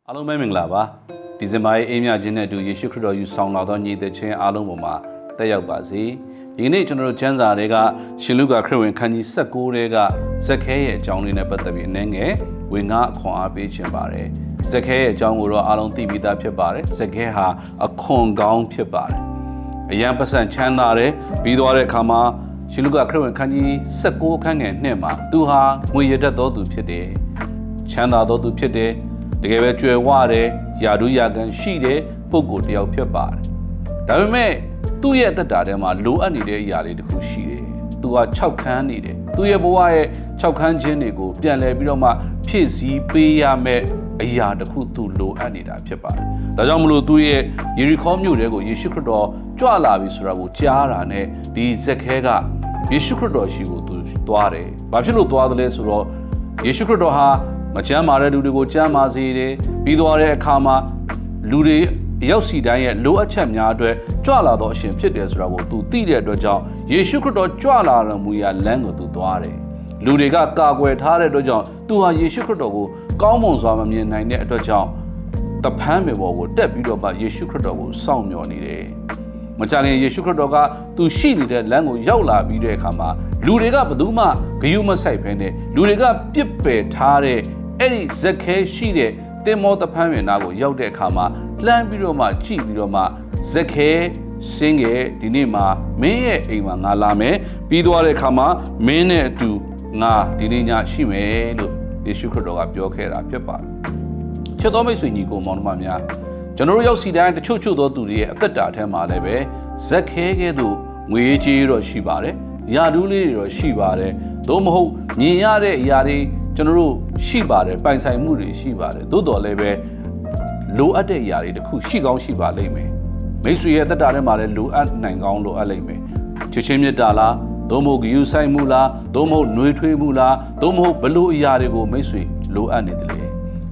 အားလုံးပဲမင်္ဂလာပါဒီဇင်ဘာရဲ့အေးမြခြင်းနဲ့အတူယေရှုခရစ်တော်ယူဆောင်လာသောညီသက်ချင်းအားလုံးပေါ်မှာတက်ရောက်ပါစေဒီနေ့ကျွန်တော်တို့ကျမ်းစာတွေကရှင်လုကာခရစ်ဝင်ခန်းကြီး19ထဲကဇက်ခဲရဲ့အကြောင်းလေးနဲ့ပတ်သက်ပြီးအနည်းငယ်ဝင်ငါအခွန်အားပေးခြင်းပါတယ်ဇက်ခဲရဲ့အကြောင်းကိုတော့အားလုံးသိပြီးသားဖြစ်ပါတယ်ဇက်ခဲဟာအခွန်ကောင်းဖြစ်ပါတယ်အရန်ပတ်စံချမ်းသာတယ်ပြီးသွားတဲ့အခါမှာရှင်လုကာခရစ်ဝင်ခန်းကြီး19ခန်းငယ်2မှာသူဟာငွေရတတ်သောသူဖြစ်တယ်ချမ်းသာသောသူဖြစ်တယ်တကယ်ပဲကြွယ်ဝတယ်ယာဒူးယာကန်ရှိတယ်ပုဂ္ဂိုလ်တယောက်ဖြစ်ပါတယ်ဒါပေမဲ့သူ့ရဲ့အသက်တာထဲမှာလိုအပ်နေတဲ့အရာလေးတစ်ခုရှိတယ်သူက6ခန်းနေတယ်သူ့ရဲ့ဘဝရဲ့6ခန်းခြင်းတွေကိုပြန်လည်ပြီးတော့မှဖြည့်ဆည်းပေးရမယ့်အရာတစ်ခုသူလိုအပ်နေတာဖြစ်ပါတယ်ဒါကြောင့်မလို့သူ့ရဲ့ယေရီခေါမြို့တဲကိုယေရှုခရစ်တော်ကြွလာပြီဆိုတာကိုကြားတာနဲ့ဒီဇက်ခဲကယေရှုခရစ်တော်ရှိကိုသူသွားတယ်ဘာဖြစ်လို့သွားသလဲဆိုတော့ယေရှုခရစ်တော်ဟာမချမ်းမာတဲ့လူတွေကိုချမ်းမာစေတယ်ပြီးသွားတဲ့အခါမှာလူတွေရောက်စီတိုင်းရဲ့လိုအပ်ချက်များအတွက်ကြွလာတော့အရှင်ဖြစ်တယ်ဆိုတာကိုသူသိတဲ့အတွက်ကြောင့်ယေရှုခရစ်တော်ကြွလာတော်မူရာလမ်းကိုသူသွားတယ်လူတွေကကာကွယ်ထားတဲ့အတွက်ကြောင့်သူဟာယေရှုခရစ်တော်ကိုကောင်းမွန်စွာမမြင်နိုင်တဲ့အတွက်ကြောင့်တပန်းမြေပေါ်ကိုတက်ပြီးတော့မှယေရှုခရစ်တော်ကိုစောင့်မျှော်နေတယ်မကြခင်ယေရှုခရစ်တော်ကသူရှိနေတဲ့လမ်းကိုရောက်လာပြီးတဲ့အခါမှာလူတွေကဘယ်သူမှဂရုမစိုက်ဘဲနဲ့လူတွေကပြစ်ပယ်ထားတဲ့အဲ့ဒီဇက်ခဲရှိတဲ့တင်မောတဖန်းဝင်နာကိုရောက်တဲ့အခါမှာလှမ်းပြီးတော့မှကြည့်ပြီးတော့မှဇက်ခဲစင်းငယ်ဒီနေ့မှာမင်းရဲ့အိမ်မှာငါလာမယ်ပြီးသွားတဲ့အခါမှာမင်းနဲ့အတူငါဒီနေ့ညရှိမယ်လို့ယေရှုခရစ်တော်ကပြောခဲ့တာဖြစ်ပါတယ်ချစ်တော်မိတ်ဆွေညီကိုမောင်နှမများကျွန်တော်တို့ရောက်စီတိုင်းတချို့သောသူတွေရဲ့အသက်တာထဲမှာလည်းပဲဇက်ခဲကဲ့သို့ငွေကြေးတော့ရှိပါတယ်ယာဒူးလေးတွေတော့ရှိပါတယ်သို့မဟုတ်မြင်ရတဲ့အရာတွေကျွန်တော်တို့ရှိပါတယ်ပိုင်ဆိုင်မှုတွေရှိပါတယ်သို့တော်လည်းပဲလိုအပ်တဲ့အရာတွေတခုရှိကောင်းရှိပါလိမ့်မယ်မိတ်ဆွေရဲ့တက်တာထဲမှာလည်းလိုအပ်နိုင်ကောင်းလိုအပ်လိမ့်မယ်ချစ်ချင်းမြတ်တာလားသို့မဟုတ်ဂရုစိုက်မှုလားသို့မဟုတ်နှွေးထွေးမှုလားသို့မဟုတ်ဘလို့အရာတွေကိုမိတ်ဆွေလိုအပ်နေတယ်လေ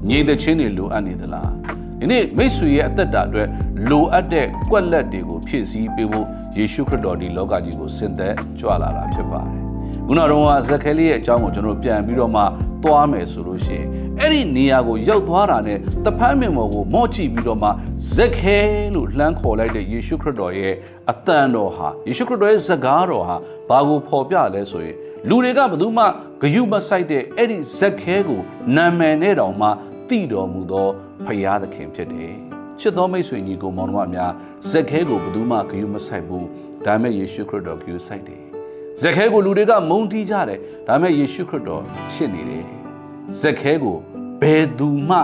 ညီတဲ့ချင်းတွေလိုအပ်နေသလားဒီနေ့မိတ်ဆွေရဲ့အသက်တာအတွက်လိုအပ်တဲ့ကွက်လက်တွေကိုဖြည့်ဆည်းပေးဖို့ယေရှုခရစ်တော်ဒီလောကကြီးကိုဆင်သက်ကြွလာတာဖြစ်ပါတယ်ခုနကတော့ဇက်ခဲလေးရဲ့အကြောင်းကိုကျွန်တော်ပြန်ပြီးတော့မှသွားမယ်ဆိုလို့ရှိရင်အဲ့ဒီနေရာကိုရောက်သွားတာနဲ့တဖန်းမင်မော်ကိုမော့ကြည့်ပြီးတော့မှဇက်ခဲလို့လှမ်းခေါ်လိုက်တဲ့ယေရှုခရစ်တော်ရဲ့အသံတော်ဟာယေရှုခရစ်တော်ရဲ့စကားတော်ဟာဘာကိုဖော်ပြလဲဆိုရင်လူတွေကဘယ်သူမှဂရုမစိုက်တဲ့အဲ့ဒီဇက်ခဲကိုနာမည်နဲ့တောင်မှသိတော်မူသောဖရာသခင်ဖြစ်တယ်ချစ်တော်မိတ်ဆွေညီကိုမောင်နှမများဇက်ခဲကိုဘယ်သူမှဂရုမစိုက်ဘူးဒါပေမဲ့ယေရှုခရစ်တော်ဂရုစိုက်တယ်ဇက်ခဲကိုလူတွေကမုန်းတီးကြတယ်ဒါပေမဲ့ယေရှုခရစ်တော်ချစ်နေတယ်ဇက်ခဲကိုဘယ်သူမှ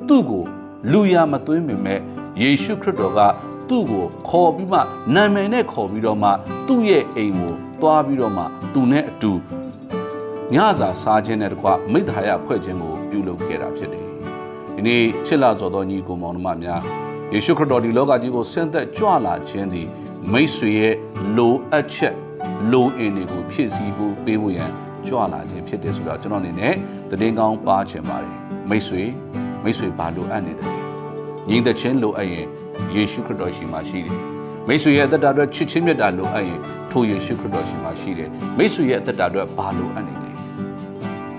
သူ့ကိုလူရမသွင်းပေမဲ့ယေရှုခရစ်တော်ကသူ့ကိုခေါ်ပြီးမှနာမည်နဲ့ခေါ်ပြီးတော့မှသူ့ရဲ့အိမ်ကိုသွားပြီးတော့မှသူနဲ့အတူညစာစားခြင်းနဲ့တကွမိဿဟာယဖွဲ့ခြင်းကိုပြုလုပ်ခဲ့တာဖြစ်တယ်ဒီနေ့ချစ်လာစွာသောညီကိုမောင်နှမများယေရှုခရစ်တော်ဒီလောကကြီးကိုဆင်းသက်ကြွလာခြင်းသည်မိတ်ဆွေရဲ့လိုအပ်ချက်လိုအင်တွေကိုဖြည့်ဆည်းဖို့ပေးဖို့ရန်ကြွလာခြင်းဖြစ်တယ်ဆိုတော့ကျွန်တော်အနေနဲ့သတင်းကောင်းပါချင်ပါတယ်မိတ်ဆွေဘာလိုအပ်နေတယ်ညီသက်ချင်းလိုအပ်ရင်ယေရှုခရစ်တော်ရှိမှရှိတယ်မိတ်ဆွေရဲ့အသက်တာအတွက်ချစ်ချင်းမြတ်တာလိုအပ်ရင်ထိုယေရှုခရစ်တော်ရှိမှရှိတယ်မိတ်ဆွေရဲ့အသက်တာအတွက်ဘာလိုအပ်နေလဲ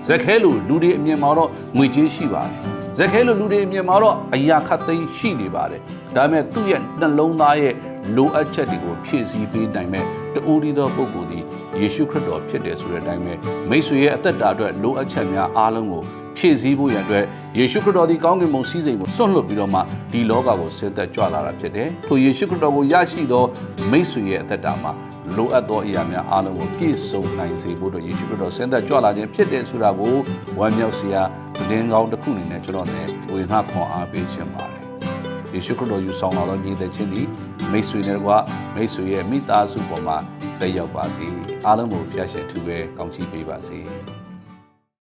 ဇက်ခဲလိုလူတွေအမြင်မှာတော့ငွေကြေးရှိပါတယ်ဇက်ခဲလိုလူတွေအမြင်မှာတော့အရာခတ်သိမ်းရှိနေပါတယ်ဒါပေမဲ့သူ့ရဲ့နှလုံးသားရဲ့လိုအပ်ချက်တွေကိုဖြည့်ဆည်းပေးနိုင်မဲ့တူရီသောပုဂ္ဂိုလ်သည်ယေရှုခရစ်တော်ဖြစ်တယ်ဆိုတဲ့အတိုင်းပဲမိတ်ဆွေရဲ့အသက်တာအတွက်လိုအပ်ချက်များအားလုံးကိုဖြည့်ဆည်းဖို့ရန်အတွက်ယေရှုခရစ်တော်သည်ကောင်းကင်ဘုံစည်းစိမ်ကိုစွန့်လွတ်ပြီးတော့မှဒီလောကကိုဆင်းသက်ကြွလာတာဖြစ်တယ်။ထိုယေရှုခရစ်တော်ကိုရရှိသောမိတ်ဆွေရဲ့အသက်တာမှာလိုအပ်သောအရာများအားလုံးကိုပြည့်စုံနိုင်စေဖို့အတွက်ယေရှုခရစ်တော်ဆင်းသက်ကြွလာခြင်းဖြစ်တယ်ဆိုတာကိုဝမ်းမြောက်စရာသတင်းကောင်းတစ်ခုအနေနဲ့ကျွန်တော်လည်းဝေငှခွန်အားပေးခြင်းပါတယ်။ယေရှုခရစ်တော်ယူဆောင်လာသောညီသက်ချင်းသည်မိတ်ဆွေနဲ့ကမိတ်ဆွေရဲ့မိသားစုပေါ်မှာတက်ရောက်ပါစေအားလုံးကိုဖျားရှင်ထူပဲကောင်းချီးပေးပါစေ